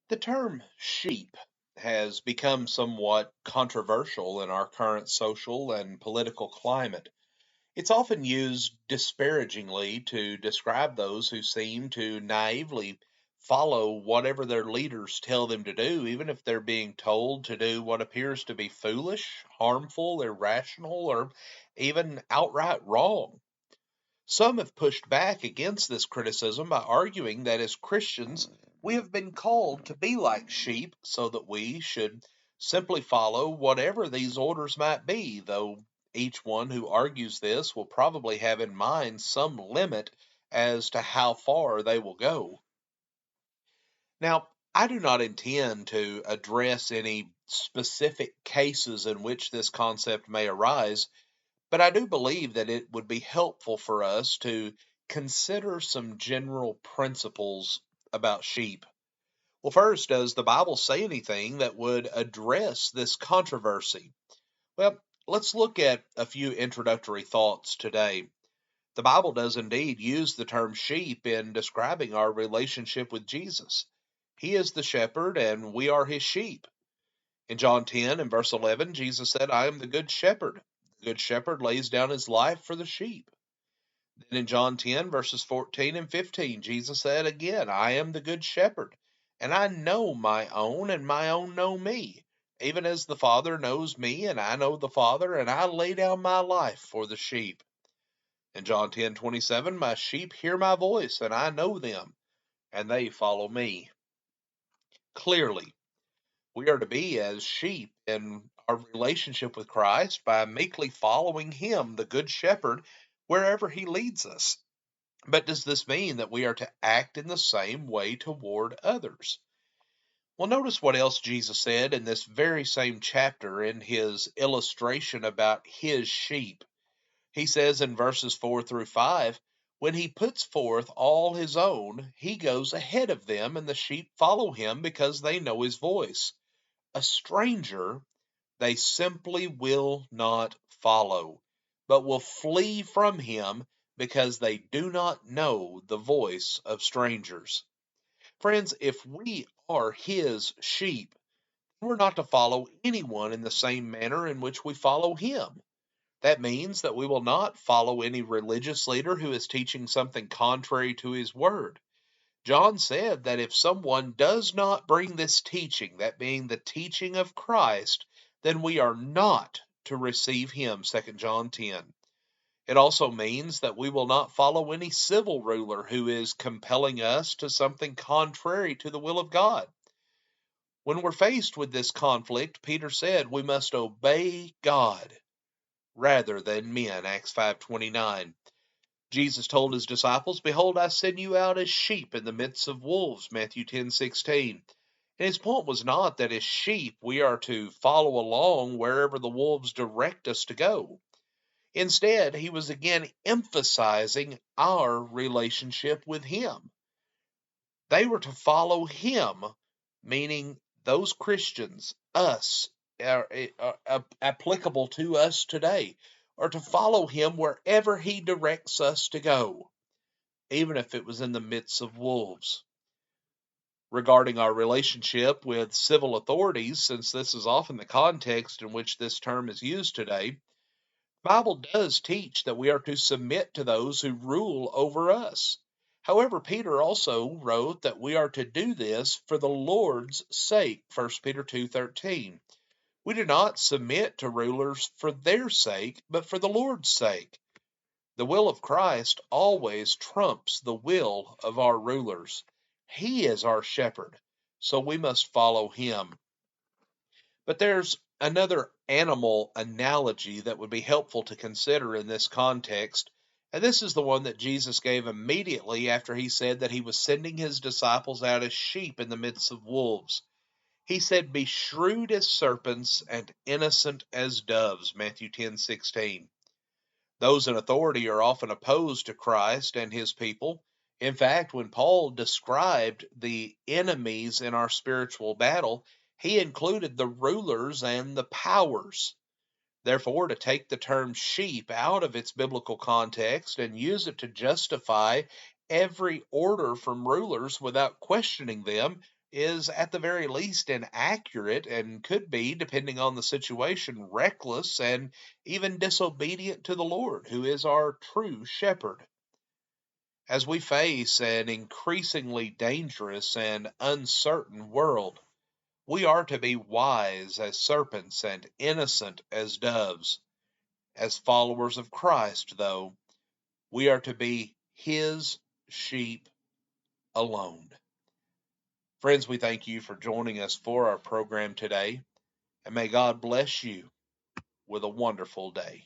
The term sheep has become somewhat controversial in our current social and political climate. It's often used disparagingly to describe those who seem to naively follow whatever their leaders tell them to do, even if they're being told to do what appears to be foolish, harmful, irrational, or even outright wrong. Some have pushed back against this criticism by arguing that as Christians, we have been called to be like sheep so that we should simply follow whatever these orders might be, though each one who argues this will probably have in mind some limit as to how far they will go. Now, I do not intend to address any specific cases in which this concept may arise, but I do believe that it would be helpful for us to consider some general principles about sheep. Well, first, does the Bible say anything that would address this controversy? Well, let's look at a few introductory thoughts today. The Bible does indeed use the term sheep in describing our relationship with Jesus. He is the shepherd, and we are his sheep. In John 10 and verse 11, Jesus said, I am the good shepherd. The good shepherd lays down his life for the sheep. Then in John 10, verses 14 and 15, Jesus said again, I am the good shepherd, and I know my own, and my own know me, even as the Father knows me, and I know the Father, and I lay down my life for the sheep. In John 10:27, my sheep hear my voice, and I know them, and they follow me. Clearly, we are to be as sheep in our relationship with Christ by meekly following Him, the Good Shepherd, wherever He leads us. But does this mean that we are to act in the same way toward others? Well, notice what else Jesus said in this very same chapter in His illustration about His sheep. He says in verses 4 through 5, when He puts forth all His own, He goes ahead of them, and the sheep follow Him because they know His voice. A stranger they simply will not follow, but will flee from him because they do not know the voice of strangers. Friends, if we are his sheep, we're not to follow anyone in the same manner in which we follow him. That means that we will not follow any religious leader who is teaching something contrary to his word. John said that if someone does not bring this teaching, that being the teaching of Christ, then we are not to receive him, Second John 10. It also means that we will not follow any civil ruler who is compelling us to something contrary to the will of God. When we're faced with this conflict, Peter said we must obey God rather than men, Acts 5:29. Jesus told his disciples, Behold, I send you out as sheep in the midst of wolves, Matthew 10:16. And his point was not that as sheep we are to follow along wherever the wolves direct us to go. Instead, he was again emphasizing our relationship with him. They were to follow him, meaning those Christians, us, applicable to us today, are to follow him wherever he directs us to go, even if it was in the midst of wolves. Regarding our relationship with civil authorities, since this is often the context in which this term is used today, the Bible does teach that we are to submit to those who rule over us. However, Peter also wrote that we are to do this for the Lord's sake, 1 Peter 2:13. We do not submit to rulers for their sake, but for the Lord's sake. The will of Christ always trumps the will of our rulers. He is our shepherd, so we must follow him. But there's another animal analogy that would be helpful to consider in this context, and this is the one that Jesus gave immediately after he said that he was sending his disciples out as sheep in the midst of wolves. He said, Be shrewd as serpents and innocent as doves, Matthew 10:16. Those in authority are often opposed to Christ and his people. In fact, when Paul described the enemies in our spiritual battle, he included the rulers and the powers. Therefore, to take the term sheep out of its biblical context and use it to justify every order from rulers without questioning them is at the very least inaccurate and could be, depending on the situation, reckless and even disobedient to the Lord, who is our true shepherd. As we face an increasingly dangerous and uncertain world, we are to be wise as serpents and innocent as doves. As followers of Christ, though, we are to be His sheep alone. Friends, we thank you for joining us for our program today, and may God bless you with a wonderful day.